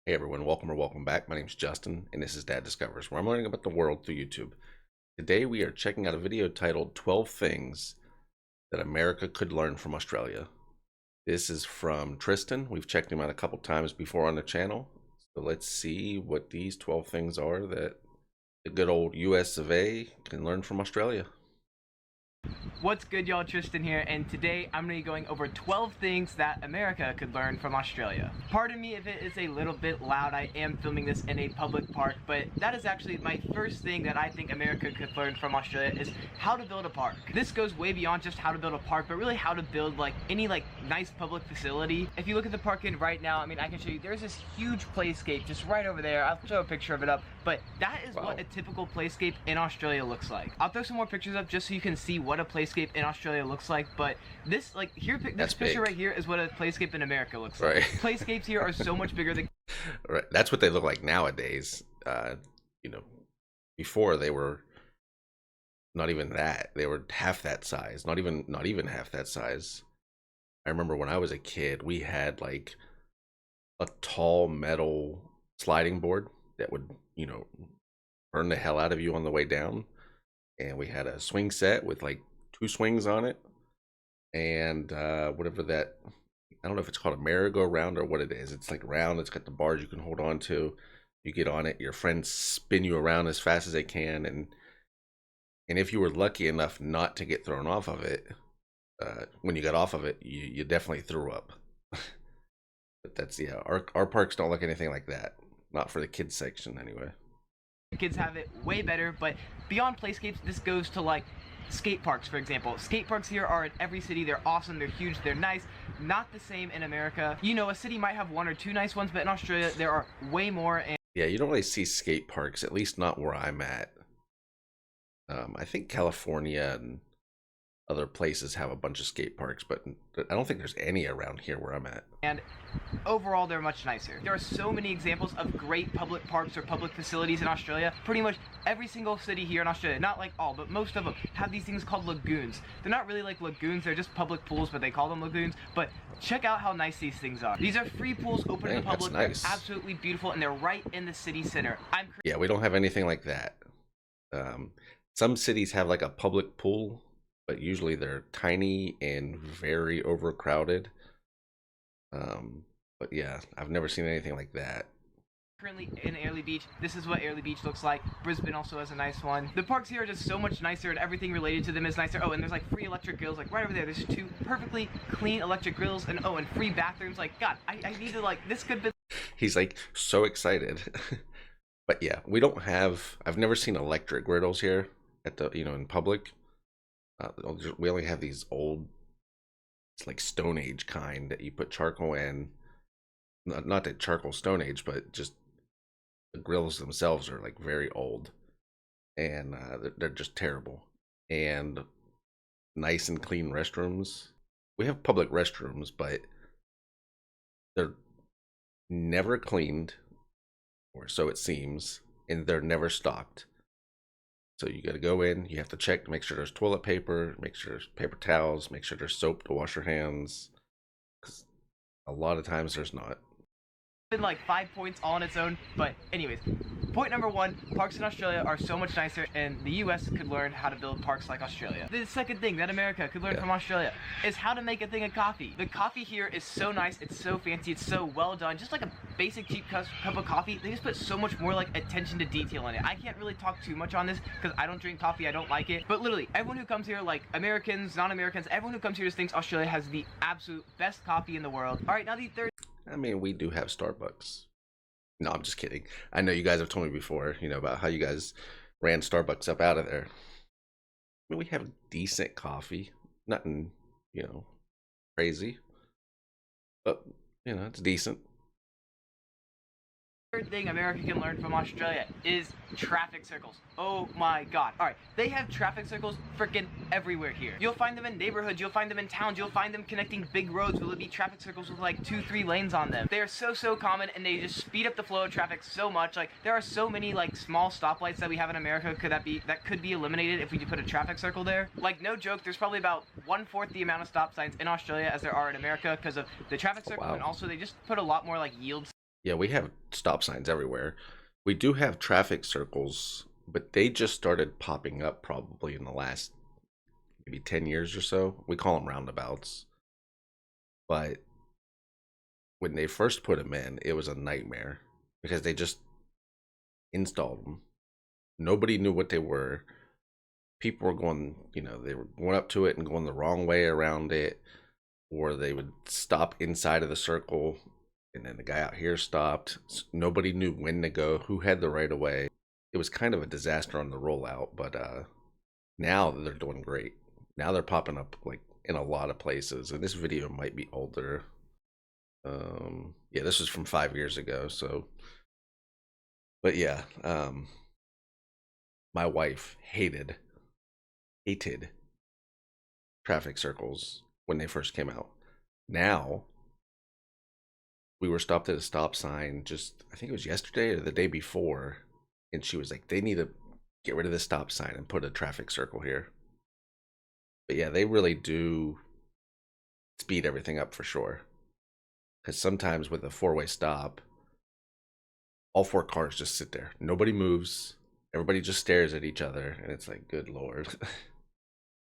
Hey everyone, welcome or welcome back. My name is Justin, and this is Dad Discovers, where I'm learning about the world through YouTube. Today we are checking out a video titled 12 Things That America Could Learn from Australia. This is from Tristan. We've checked him out a couple times before on the channel. So let's see what these 12 things are that the good old US of A can learn from Australia. What's good, y'all? Tristan here, and today I'm going to be going over 12 things that America could learn from Australia. Pardon me if it is a little bit loud. I am filming this in a public park, but that is actually my first thing that I think America could learn from Australia is how to build a park. This goes way beyond just how to build a park, but really how to build any nice public facility. If you look at the park in right now, I can show you, there's this huge playscape just right over there. I'll show a picture of it up, but that is what a typical playscape in Australia looks like. I'll throw some more pictures up just so you can see what a playscape in Australia looks like, but this this picture right here is what a playscape in America looks like. Playscapes here are so much bigger than Right, that's what they look like nowadays. Before they were not even that. They were half that size, not even half that size. I remember when I was a kid, we had like a tall metal sliding board that would, burn the hell out of you on the way down. And we had a swing set with like 2 swings on it, and whatever that, I don't know if it's called a merry-go-round or what it is. It's like round, it's got the bars you can hold on to. You get on it, your friends spin you around as fast as they can, and if you were lucky enough not to get thrown off of it, when you got off of it, you definitely threw up. But that's, yeah, our parks don't look anything like that, not for the kids section anyway. kids have it way better. But beyond playscapes, this goes to skate parks, for example. Skate parks here are in every city. They're awesome, they're huge, they're nice. Not the same in America. A city might have 1 or 2 nice ones, but in Australia there are way more. And yeah, you don't really see skate parks, at least not where I'm at. I think California and other places have a bunch of skate parks, but I don't think there's any around here where I'm at. And overall, they're much nicer. There are so many examples of great public parks or public facilities in Australia. Pretty much every single city here in Australia, not like all, but most of them, have these things called lagoons. They're not really like lagoons, they're just public pools, but they call them lagoons. But check out how nice these things are. These are free pools open to the public. Nice. They're absolutely beautiful, and they're right in the city center. Yeah, we don't have anything like that. Some cities have like a public pool, but usually they're tiny and very overcrowded. But yeah, I've never seen anything like that. Currently in Airlie Beach. This is what Airlie Beach looks like. Brisbane also has a nice one. The parks here are just so much nicer, and everything related to them is nicer. Oh, and there's free electric grills, right over there. There's 2 perfectly clean electric grills, and and free bathrooms. God, I need to this could be. He's so excited. But yeah, we don't have. I've never seen electric griddles here at the in public. We only have these old, it's like Stone Age kind that you put charcoal in. Not that charcoal Stone Age, but just the grills themselves are very old, and they're just terrible. And nice and clean restrooms. We have public restrooms, but they're never cleaned, or so it seems, and they're never stocked. So you got to go in, you have to check to make sure there's toilet paper, make sure there's paper towels, make sure there's soap to wash your hands, because a lot of times there's not. Been 5 points all on its own, but anyways, point number 1, parks in Australia are so much nicer, and the US could learn how to build parks like Australia. The second thing that America could learn from Australia is how to make a thing of coffee. The coffee here is so nice, it's so fancy, it's so well done. Just like a basic cheap cup of coffee, they just put so much more attention to detail in it. I can't really talk too much on this because I don't drink coffee, I don't like it, but literally everyone who comes here, Americans, non-Americans, everyone who comes here just thinks Australia has the absolute best coffee in the world. Alright, now the third. We do have Starbucks. No, I'm just kidding. I know you guys have told me before, about how you guys ran Starbucks up out of there. We have decent coffee. Nothing, crazy. But, it's decent. Third thing America can learn from Australia is traffic circles. Oh my god. Alright, they have traffic circles freaking everywhere here. You'll find them in neighborhoods, you'll find them in towns, you'll find them connecting big roads. Will it be traffic circles with 2-3 lanes on them? They are so common, and they just speed up the flow of traffic so much. There are so many small stoplights that we have in America that could be eliminated if we put a traffic circle there. No joke, there's probably about 1/4 the amount of stop signs in Australia as there are in America because of the traffic circle. Wow. And also they just put a lot more yields. Yeah, we have stop signs everywhere. We do have traffic circles, but they just started popping up probably in the last maybe 10 years or so. We call them roundabouts. But when they first put them in, it was a nightmare because they just installed them. Nobody knew what they were. People were going, they were going up to it and going the wrong way around it, or they would stop inside of the circle and then the guy out here stopped. Nobody knew when to go, who had the right of way. It was kind of a disaster on the rollout, but now they're doing great. Now they're popping up like in a lot of places, and this video might be older. Yeah, this was from 5 years ago. So, but yeah, my wife hated traffic circles when they first came out. Now we were stopped at a stop sign just, I think it was yesterday or the day before, and she was like, they need to get rid of the stop sign and put a traffic circle here. But yeah, they really do speed everything up for sure. Because sometimes with a four-way stop, all four cars just sit there. Nobody moves. Everybody just stares at each other, and it's like, good lord.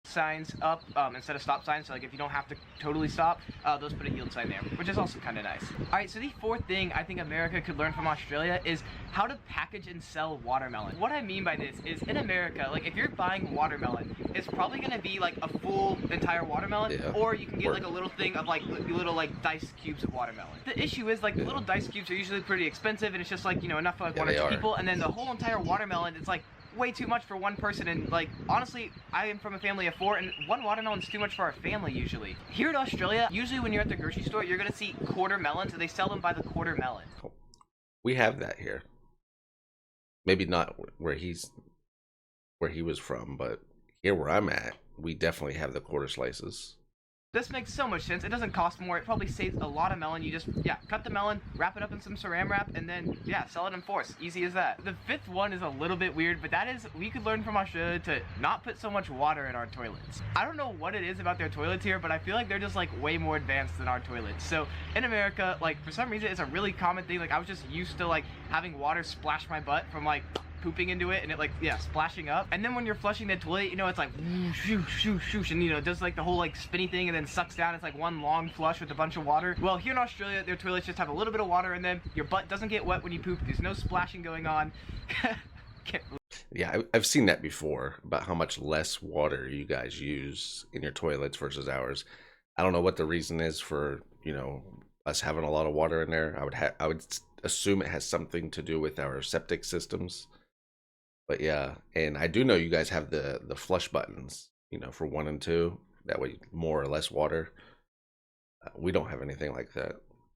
Signs up instead of stop signs, so like if you don't have to totally stop, those put a yield sign there, which is also kind of nice. All right, so the fourth thing I think America could learn from Australia is how to package and sell watermelon. What I mean by this is in America, like if you're buying watermelon, it's probably going to be like a full entire watermelon, Yeah. or you can get like a little thing of like little like dice cubes of watermelon. The issue is like the little dice cubes are usually pretty expensive, and it's just like, enough for like one or two people, and then the whole entire watermelon, it's like way too much for one person. And like honestly, I am from a family of 4, and one watermelon's too much for our family usually. Here in Australia, usually when you're at the grocery store, you're gonna see quarter melons, and they sell them by the quarter melon. We have that here. Maybe not where he was from, but here where I'm at, we definitely have the quarter slices. This makes so much sense. It doesn't cost more. It probably saves a lot of melon. You just, cut the melon, wrap it up in some saran wrap, and then, sell it in force. Easy as that. The fifth one is a little bit weird, but that is, we could learn from Australia to not put so much water in our toilets. I don't know what it is about their toilets here, but I feel like they're just, like, way more advanced than our toilets. So, in America, like, for some reason, it's a really common thing. Like, I was just used to, like, having water splash my butt from, like, pooping into it, and it like splashing up, and then when you're flushing the toilet, it's like shoo shoo shoo, and it does like the whole like spinny thing and then sucks down. It's like one long flush with a bunch of water. Well, here in Australia, their toilets just have a little bit of water, and then your butt doesn't get wet when you poop. There's no splashing going on. Yeah, I've seen that before about how much less water you guys use in your toilets versus ours. I don't know what the reason is for us having a lot of water in there. I would assume it has something to do with our septic systems. But yeah, and I do know you guys have the flush buttons, for 1 and 2. That way, more or less water. We don't have anything like that.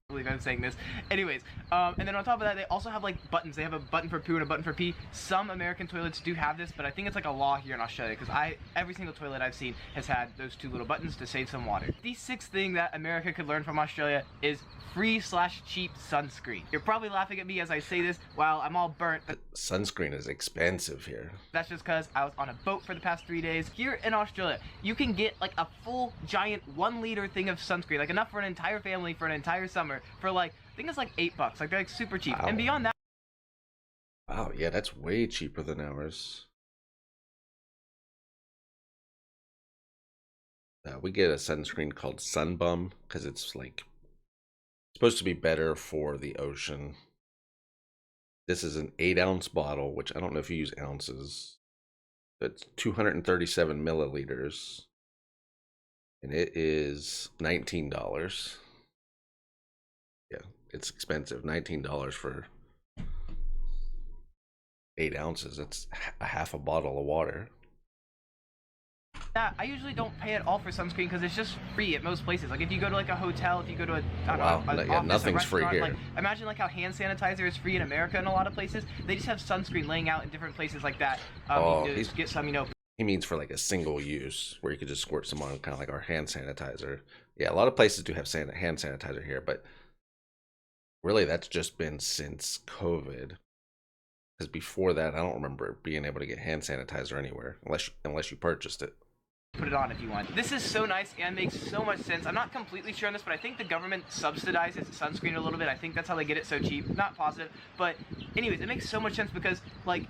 I believe I'm saying this. Anyways, and then on top of that, they also have like buttons. They have a button for poo and a button for pee. Some American toilets do have this, but I think it's like a law here in Australia, because every single toilet I've seen has had those 2 little buttons to save some water. The sixth thing that America could learn from Australia is free/cheap sunscreen. You're probably laughing at me as I say this while I'm all burnt. Sunscreen is expensive here. That's just because I was on a boat for the past 3 days. Here in Australia, you can get like a full giant 1-liter thing of sunscreen, like enough for an entire family for an entire summer, for like, I think it's like $8. Like they're like super cheap. Wow. And beyond that, wow, yeah, that's way cheaper than ours. We get a sunscreen called Sunbum because it's like supposed to be better for the ocean. This is an 8-ounce bottle, which I don't know if you use ounces. It's 237 milliliters, and it is $19. Yeah, it's expensive. $19 for 8 ounces. That's a half a bottle of water. I usually don't pay at all for sunscreen because it's just free at most places. Like if you go to like a hotel, if you go to an office, nothing's a free here. Like imagine like how hand sanitizer is free in America in a lot of places. They just have sunscreen laying out in different places like that. You can just get some, He means for like a single use where you could just squirt some on, kind of like our hand sanitizer. Yeah, a lot of places do have hand sanitizer here, but really that's just been since COVID. Because before that, I don't remember being able to get hand sanitizer anywhere unless you purchased it. put it on if you want. This is so nice and makes so much sense. I'm not completely sure on this, but I think the government subsidizes sunscreen a little bit. I think that's how they get it so cheap. Not positive, but anyways, it makes so much sense because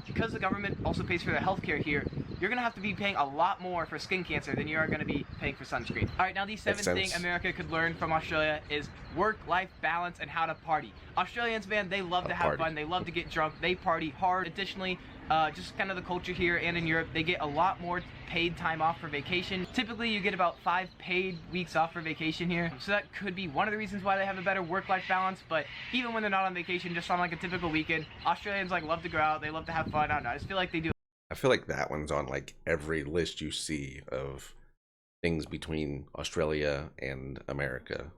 because the government also pays for the healthcare here, you're gonna have to be paying a lot more for skin cancer than you are gonna be paying for sunscreen. All right, now the seventh thing America could learn from Australia is work-life balance and how to party. Australians, man, they love to have fun. They love to get drunk. They party hard. Additionally, just kind of the culture here and in Europe, they get a lot more paid time off for vacation. Typically, you get about 5 paid weeks off for vacation here. So that could be one of the reasons why they have a better work-life balance. But even when they're not on vacation, just on like a typical weekend, Australians like love to go out. They love to have fun. I don't know. I just feel like they do. I feel like that one's on like every list you see of things between Australia and America.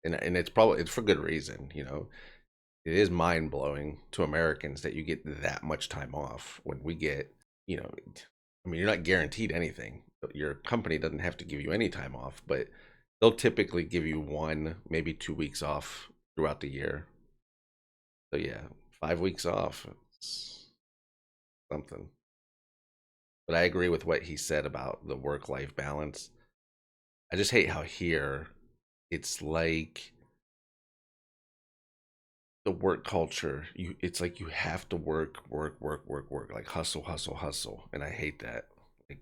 And it's for good reason, you know. It is mind-blowing to Americans that you get that much time off when we get, you know, I mean, you're not guaranteed anything. Your company doesn't have to give you any time off, but they'll typically give you 1, maybe 2 weeks off throughout the year. So yeah, 5 weeks off, it's something. But I agree with what he said about the work-life balance. I just hate how here it's like the work culture. It's like you have to work, like hustle, and I hate that. Like,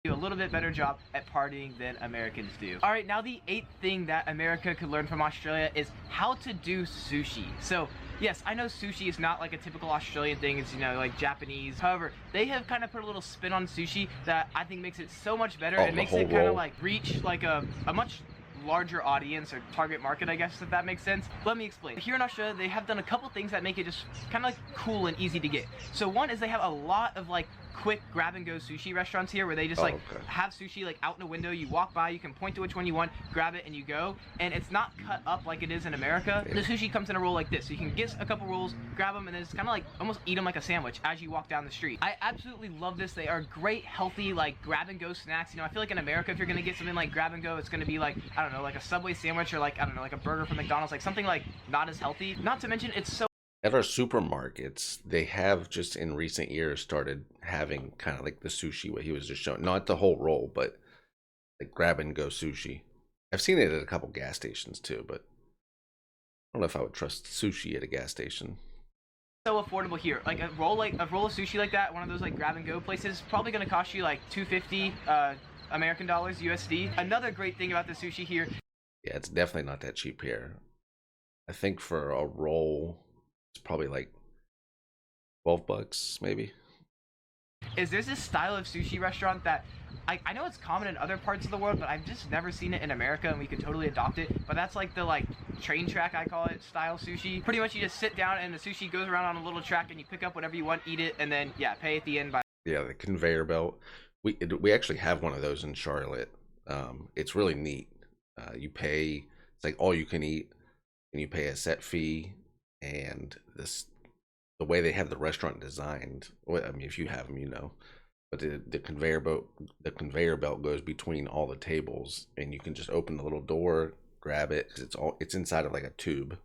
do a little bit better job at partying than Americans do. All right, now the 8th thing that America could learn from Australia is how to do sushi. So yes, I know sushi is not like a typical Australian thing. It's, you know, like Japanese. However, they have kind of put a little spin on sushi that I think makes it so much better. It makes it kind of like reach like a much larger audience or target market, I guess, if that makes sense. Let me explain. Here in Australia, they have done a couple things that make it just kind of like cool and easy to get. So one is they have a lot of like quick grab and go sushi restaurants here where they just have sushi like out in a window. You walk by, you can point to which one you want, grab it, and you go. And it's not cut up like it is in America. The sushi comes in a roll like this, so you can get a couple rolls, grab them, and then it's kind of like almost eat them like a sandwich as you walk down the street. I absolutely love this. They are great, healthy, like grab and go snacks. You know, I feel like in America, if you're gonna get something like grab and go, it's gonna be like, I don't know, like a Subway sandwich or like, I don't know, like a burger from McDonald's, like something like not as healthy. Not to mention, it's so at our supermarkets, they have just in recent years started having kind of like the sushi, what he was just showing. Not the whole roll, but like grab and go sushi. I've seen it at a couple gas stations too, but I don't know if I would trust sushi at a gas station. So affordable here. Like a roll of sushi like that, one of those like grab and go places, is probably gonna cost you like $2.50 American dollars, USD. Another great thing about the sushi here. Yeah, it's definitely not that cheap here. I think for a roll, it's probably like $12 maybe. There's this style of sushi restaurant that I know it's common in other parts of the world, but I've just never seen it in America, and we could totally adopt it. But that's like the train track, I call it, style sushi. Pretty much you just sit down and the sushi goes around on a little track and you pick up whatever you want, eat it, and then yeah, pay at the end by. Yeah, the conveyor belt. We actually have one of those in Charlotte. It's really neat. You pay, it's like all you can eat, and you pay a set fee. And the way they have the restaurant designed, well, I mean, if you have them, you know, but the conveyor belt goes between all the tables, and you can just open the little door, grab it, because it's inside of like a tube.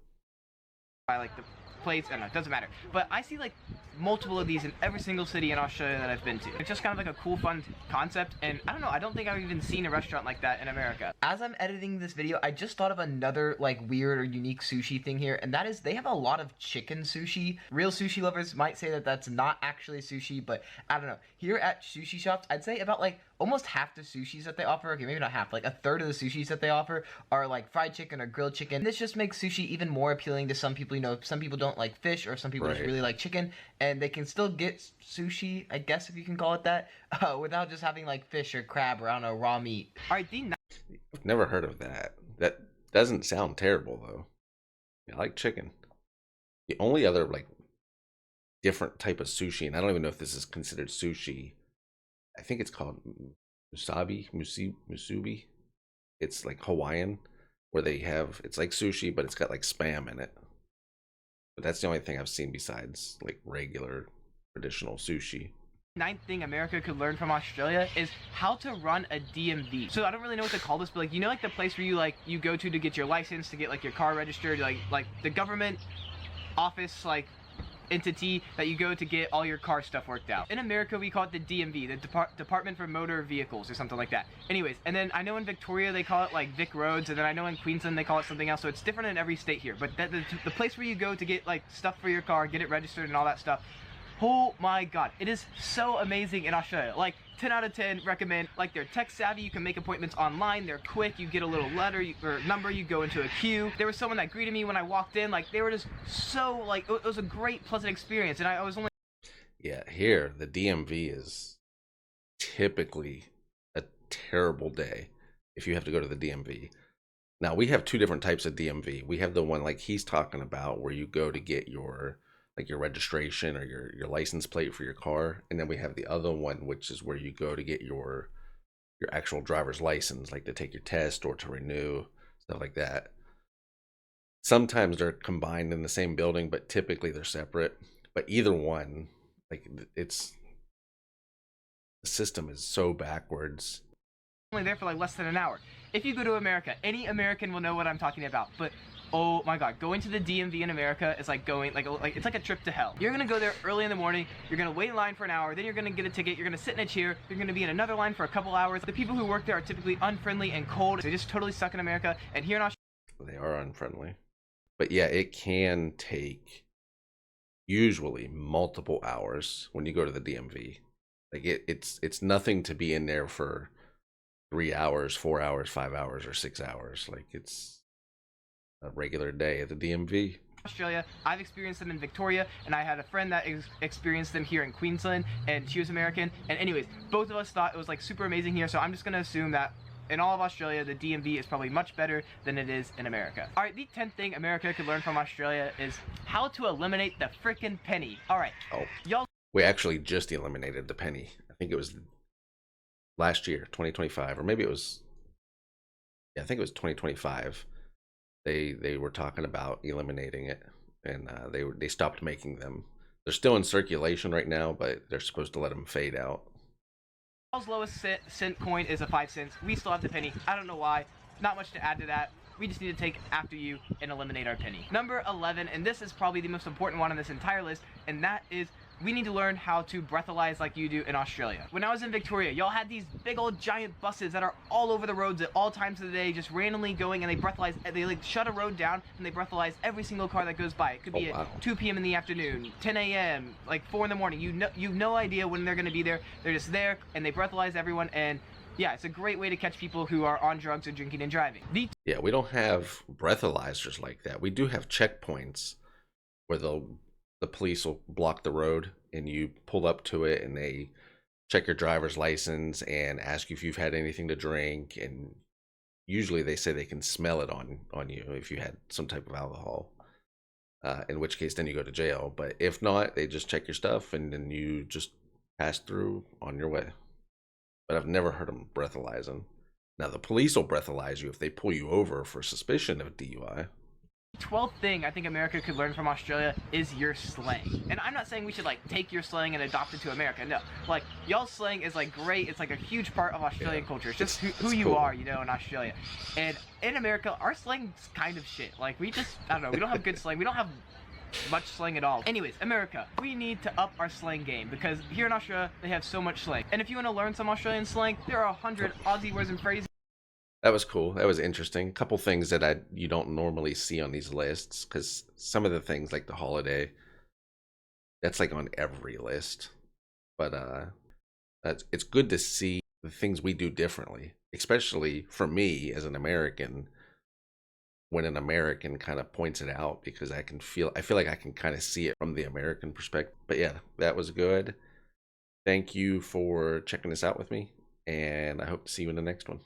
By like the plates, and it doesn't matter. But I see like multiple of these in every single city in Australia that I've been to. It's just kind of like a cool, fun concept, and I don't know, I don't think I've even seen a restaurant like that in America. As I'm editing this video, I just thought of another like weird or unique sushi thing here, and that is they have a lot of chicken sushi. Real sushi lovers might say that that's not actually sushi, but I don't know. Here at sushi shops, I'd say about like almost half the sushis that they offer, okay, maybe not half, like a third of the sushis that they offer are like fried chicken or grilled chicken. This just makes sushi even more appealing to some people. You know, some people don't like fish, or some people just really like chicken, and they can still get sushi, I guess if you can call it that, without just having like fish or crab or I don't know, raw meat. All right, I've never heard of that. That doesn't sound terrible though. I like chicken. The only other like different type of sushi, and I don't even know if this is considered sushi, I think it's called musubi. It's like Hawaiian, where they have, it's like sushi, but it's got like spam in it. But that's the only thing I've seen besides like regular traditional sushi. 9th thing America could learn from Australia is how to run a DMV. So I don't really know what to call this, but like, you know, like the place where you go to get your license, to get like your car registered, like the government office, like entity that you go to get all your car stuff worked out. In America, we call it the DMV, the Department for Motor Vehicles or something like that. Anyways, and then I know in Victoria they call it like Vic Roads, and then I know in Queensland they call it something else, so it's different in every state here. But the place where you go to get like stuff for your car, get it registered and all that stuff, oh my god, it is so amazing in Australia. Like 10 out of 10 recommend. Like, they're tech savvy, you can make appointments online, they're quick, you get a little letter or number, you go into a queue. There was someone that greeted me when I walked in, like they were just so like, it was a great pleasant experience, and I was only Yeah, here the DMV is typically a terrible day if you have to go to the DMV. Now, we have two different types of DMV. We have the one like he's talking about where you go to get your like your registration or your license plate for your car, and then we have the other one which is where you go to get your actual driver's license, like to take your test or to renew, stuff like that. Sometimes they're combined in the same building, but typically they're separate. But either one, like, it's the system is so backwards. only there for like less than an hour. If you go to America, any American will know what I'm talking about, but oh my god, going to the DMV in America is like going like it's like a trip to hell. You're gonna go there early in the morning, you're gonna wait in line for an hour, then you're gonna get a ticket, you're gonna sit in a chair, you're gonna be in another line for a couple hours. The people who work there are typically unfriendly and cold. They just totally suck in America, and here in Australia, They are unfriendly. But yeah, it can take usually multiple hours when you go to the DMV. Like, it's nothing to be in there for 3 hours, 4 hours, 5 hours, or 6 hours. Like, it's a regular day at the DMV. Australia. I've experienced them in Victoria, and I had a friend that experienced them here in Queensland, and she was American. And anyways, both of us thought it was like super amazing here, so I'm just gonna assume that in all of Australia, the DMV is probably much better than it is in America. All right, the 10th thing America could learn from Australia is how to eliminate the frickin' penny. All right, Oh, y'all. we actually just eliminated the penny. I think it was last year, 2025, or maybe it was, yeah, I think it was 2025. They were talking about eliminating it, and they stopped making them. They're still in circulation right now, but they're supposed to let them fade out. Y'all's lowest cent coin is a 5 cents. We still have the penny. I don't know why. Not much to add to that. We just need to take after you and eliminate our penny. Number 11, and this is probably the most important one on this entire list, and that is we need to learn how to breathalyze like you do in Australia. When I was in Victoria, y'all had these big old giant buses that are all over the roads at all times of the day, just randomly going, and they breathalyze. They like shut a road down and they breathalyze every single car that goes by. It could be at 2 p.m. in the afternoon, 10 a.m., like 4 in the morning. You've no idea when they're going to be there. They're just there, and they breathalyze everyone. And yeah, it's a great way to catch people who are on drugs or drinking and driving. Yeah, we don't have breathalyzers like that. We do have checkpoints where the police will block the road and you pull up to it and they check your driver's license and ask you if you've had anything to drink, and usually they say they can smell it on you if you had some type of alcohol, in which case then you go to jail. But if not, they just check your stuff and then you just pass through on your way. But I've never heard them breathalyzing. Now, the police will breathalyze you if they pull you over for suspicion of DUI. 12th thing I think America could learn from Australia is your slang. And I'm not saying we should like take your slang and adopt it to America. No, like y'all's slang is like great. It's like a huge part of Australian culture. It's just who you cool. are, you know, in Australia. And in America, our slang's kind of shit. Like, we just, I don't know, we don't have good slang. We don't have much slang at all. Anyways, America, we need to up our slang game, because here in Australia, they have so much slang. And if you want to learn some Australian slang, there are 100 Aussie words and phrases. That was cool. That was interesting. A couple things that you don't normally see on these lists, because some of the things like the holiday, that's like on every list. But it's good to see the things we do differently, especially for me as an American. When an American kind of points it out, because I feel like I can kind of see it from the American perspective. But yeah, that was good. Thank you for checking this out with me, and I hope to see you in the next one.